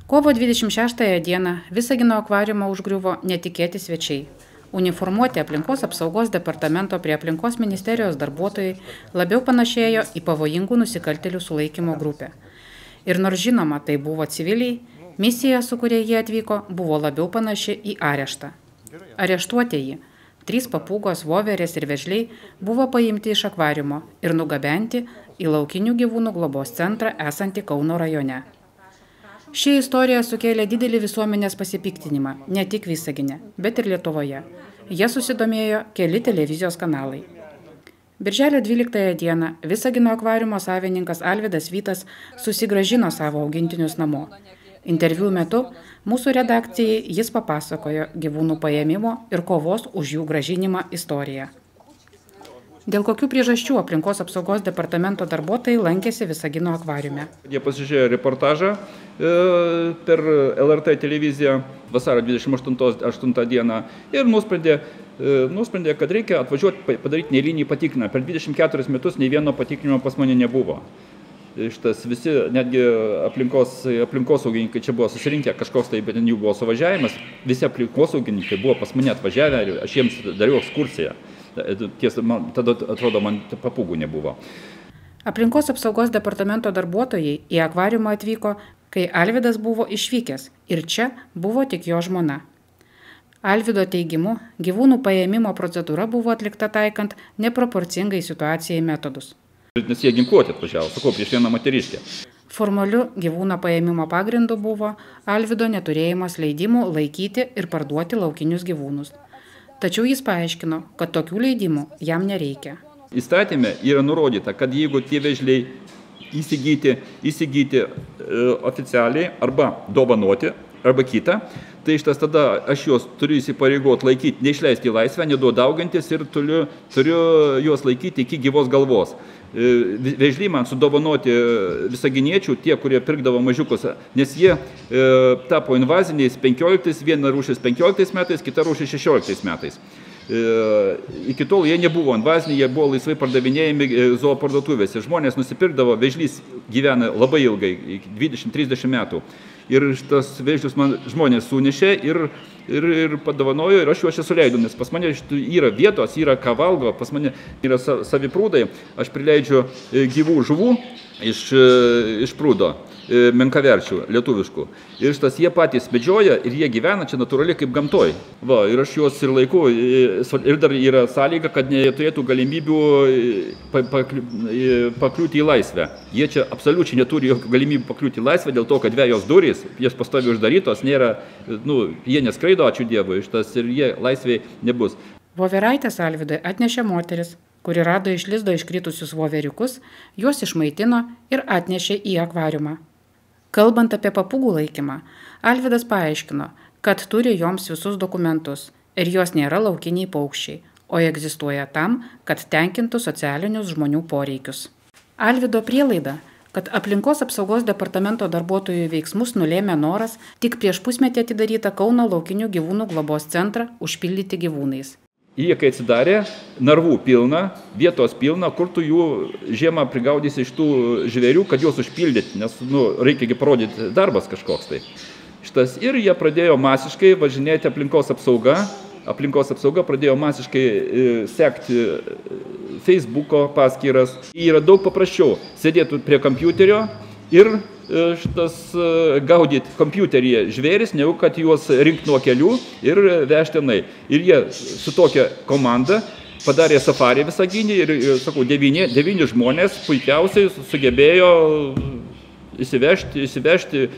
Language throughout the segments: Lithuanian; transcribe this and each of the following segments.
Kovo 26 dieną Visagino akvariumą užgriuvo netikėti svečiai. Uniformuoti aplinkos apsaugos departamento prie aplinkos ministerijos darbuotojai labiau panašėjo į pavojingų nusikaltėlių sulaikymo grupę. Ir nors žinoma, tai buvo civiliai, misija, su kuria jie atvyko, buvo labiau panaši į areštą. Areštuotieji, 3 papūgos, voverės ir vėžliai buvo paimti iš akvariumo ir nugabenti į laukinių gyvūnų globos centrą esantį Kauno rajone. Ši istorija sukėlė didelį visuomenės pasipiktinimą, ne tik Visagine, bet ir Lietuvoje. Jie susidomėjo keli televizijos kanalai. Birželio 12 dieną Visagino akvariumo savininkas Alvydas Vytas susigrąžino savo augintinius namo. Interviu metu mūsų redakcijai jis papasakojo gyvūnų paėmimo ir kovos už jų grąžinimą istoriją. Dėl kokių priežasčių aplinkos apsaugos departamento darbuotojai lankėsi Visagino akvariume? Jie pasižiūrėjo reportažą per LRT televiziją vasario 28 dieną ir nusprendė, kad reikia atvažiuoti padaryti neeilinį patikrinimą. Per 24 metus nei vieno patikrinimo pas mane nebuvo. Šitas visi, netgi aplinkosaugininkai čia buvo susirinkę, kažkoks tai, bet jų buvo suvažiavimas, visi aplinkosaugininkai buvo pas mane atvažiavę ir aš jiems dariau ekskursiją. Tiesa, tada atrodo, man papūgų nebuvo. Aplinkos apsaugos departamento darbuotojai į akvariumą atvyko, kai Alvydas buvo išvykęs ir čia buvo tik jo žmona. Alvydo teigimu, gyvūnų paėmimo procedūra buvo atlikta taikant neproporcingai situacijai metodus. Nes jie ginkluoti atvažiavo, sakau, prieš vieną moteriškę. Formaliu gyvūno paėmimo pagrindu buvo Alvydo neturėjimas leidimų laikyti ir parduoti laukinius gyvūnus. Tačiau jis paaiškino, kad tokių leidimų jam nereikia. Įstatyme yra nurodyta, kad jeigu tie vėžliai įsigyti oficialiai arba dovanoti, arba kitą, tai šitas tada aš juos turiu įsipareigoti laikyti, neišleisti į laisvę, nedaugintis ir turiu juos laikyti iki gyvos galvos. Vėžliai man sudovanoti visaginiečių, tie, kurie pirkdavo mažiukus, nes jie tapo invaziniais 15, viena rūšis 15 metais, kita rūšis 16 metais. Iki tol jie nebuvo invaziniai, jie buvo laisvai pardavinėjami zooparduotuvėse. Žmonės nusipirkdavo, vėžlys gyvena labai ilgai, 20-30 metų. Ir šitas vėžlius man žmonės sunešė ir padovanojo ir aš juos čia suleidau, nes pas mane yra vietos, yra ką valgo, pas mane yra saviprūdai, aš prileidžiu gyvų žuvų iš prūdo, menkaverčių, lietuviškų. Ir šitas jie patys medžioja ir jie gyvena čia natūraliai kaip gamtoj. Va, ir aš juos ir laiku, ir dar yra sąlyga, kad neturėtų galimybių pakliūti į laisvę. Jie čia absoliučiai neturi jokių galimybių pakliūti į laisvę, dėl to, kad dvejos durys, jas pastovi uždarytos, nėra, jie neskraido, ačiū Dievui, šitas ir jie laisvėje nebus. Voveraitės Alvydui atnešė moteris, kuri rado iš lizdo iškritusius voveriukus, juos išmaitino ir atnešė į akvariumą. Kalbant apie papūgų laikymą, Alvydas paaiškino, kad turi joms visus dokumentus ir jos nėra laukiniai paukščiai, o egzistuoja tam, kad tenkintų socialinius žmonių poreikius. Alvydo prielaida, kad aplinkos apsaugos departamento darbuotojų veiksmus nulėmė noras tik prieš pusmetį atidarytą Kauno laukinių gyvūnų globos centrą užpildyti gyvūnais. Jie, kai atsidarė, narvų pilna, vietos pilna, kur tu jų žiemą prigaudysi iš tų žvėrių, kad juos užpildyti, nes reikia parodyti darbas kažkoks tai. Ir jie pradėjo masiškai važinėti aplinkos apsauga pradėjo masiškai sekti Facebooko paskyras. Yra daug paprasčiau sėdėti prie kompiuterio ir gaudyti kompiuteryje žvėris, negu kad juos rinkti nuo kelių ir vežti tenai. Ir jie su tokia komanda padarė safarį Visaginį ir, sakau, 9 žmonės puikiausiai sugebėjo įsivežti,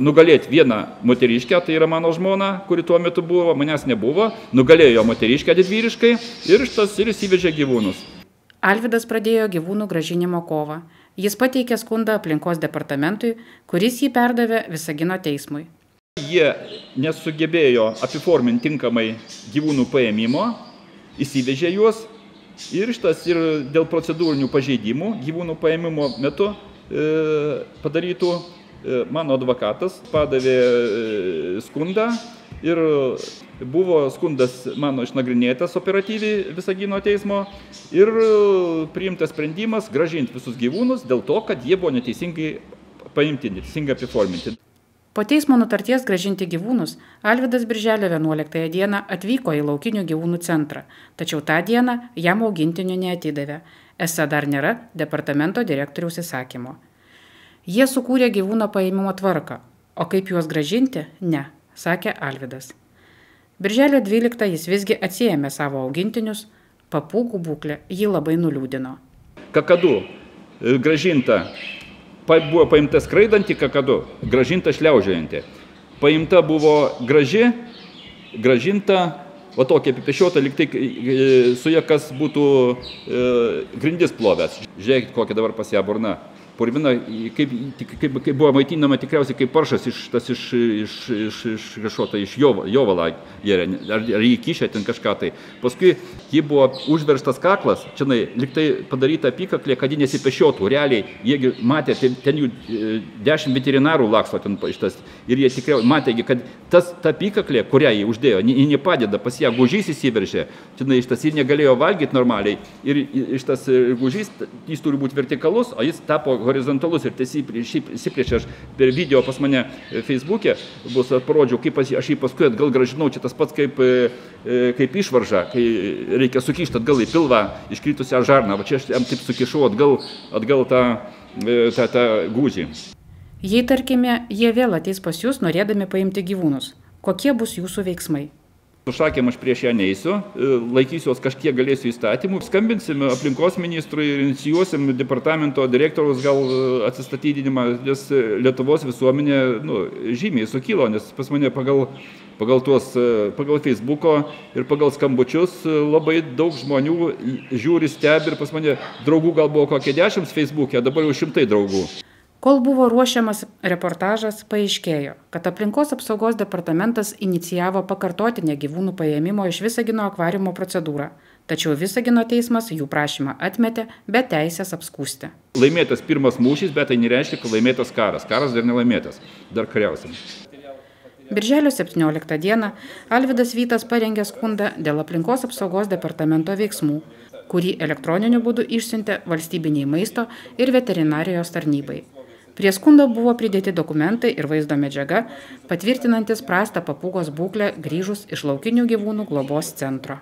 nugalėti vieną moteriškę, tai yra mano žmona, kuri tuo metu buvo, manęs nebuvo, nugalėjo moteriškę didvyriškai ir įsivežė gyvūnus. Alvydas pradėjo gyvūnų grąžinimo kovą. Jis pateikė skundą aplinkos departamentui, kuris jį perdavė Visagino teismui. Jie nesugebėjo apiforminti tinkamai gyvūnų paėmimo, įsivežė juos ir dėl procedūrinių pažeidimų gyvūnų paėmimo metu padarytų mano advokatas padavė skundą ir buvo skundas mano išnagrinėtas operatyviai Visagino teismo ir priimtas sprendimas grąžinti visus gyvūnus dėl to, kad jie buvo neteisingai paimti, neteisingai apiforminti. Po teismo nutarties grąžinti gyvūnus, Alvydas birželio 11 dieną atvyko į laukinių gyvūnų centrą, tačiau tą dieną jam augintinių neatidavė, esą dar nėra departamento direktoriaus įsakymo. Jie sukūrė gyvūno paėmimo tvarką, o kaip juos grąžinti, ne, sakė Alvydas. Birželio 12 jis visgi atsiėmė savo augintinius, papūgų būklė jį labai nuliūdino. Kakadu grąžinta. Buvo paimta skraidanti kakadu, grąžinta šliaužianti. Paimta buvo grąžinta, o tokia apipešiota, lyg tai su ja kas būtų grindis plovęs. Žiūrėkit, kokia dabar pas ją burna. Purvina, kaip buvo maitinama tikriausiai kaip paršas iš jovalą, ar jį kišė ten kažką tai. Paskui ji buvo užverstas kaklas, čia lyg tai padaryta apykaklė, kad ji nesipešiotų. Realiai, jie matė, ten jų 10 veterinarų laksto ten šitas. Ir jie tikriausiai matė, kad ta apykaklė, kurią jį uždėjo, ji nepadeda, pas ją gužys įsiveržė. Jis negalėjo valgyti normaliai. Ir šitas gužys, jis turi būti vertikalus, o jis tapo horizontalus ir įsiplečia. Aš per video pas mane Facebook'e bus parodžiau, kaip aš jį paskui atgal grąžinau, čia tas pats kaip išvarža, kai reikia sukišti atgal į pilvą iškritusią žarną, va čia aš jam taip sukišau atgal tą gūžį. Jei, tarkime, jie vėl ateis pas jūs norėdami paimti gyvūnus, kokie bus jūsų veiksmai? Su šakėm aš prieš ją neisiu, laikysiuos kažkiek galėsiu įstatymų, skambinsime aplinkos ministrui ir inicijuosim departamento direktoriaus gal atsistatydinimą, nes Lietuvos visuomenė žymiai sukilo, nes pas mane pagal Facebook'o ir pagal skambučius labai daug žmonių žiūri, stebi ir pas mane draugų gal buvo kokie 10 Facebook'e, dabar jau 100 draugų. Kol buvo ruošiamas reportažas, paaiškėjo, kad aplinkos apsaugos departamentas inicijavo pakartotinę gyvūnų paėmimo iš Visagino akvariumo procedūrą, tačiau Visagino teismas jų prašymą atmetė be teisės apskųsti. Laimėtas pirmas mūšis, bet tai nereiškia, kad laimėtas karas. Karas dar nelaimėtas, dar kariausim. Birželio 17 dieną Alvydas Vytas parengė skundą dėl aplinkos apsaugos departamento veiksmų, kurį elektroniniu būdu išsiuntė valstybiniai maisto ir veterinarijos tarnybai. Prie skundo buvo pridėti dokumentai ir vaizdo medžiaga, patvirtinantis prastą papūgos būklę grįžus iš laukinių gyvūnų globos centro.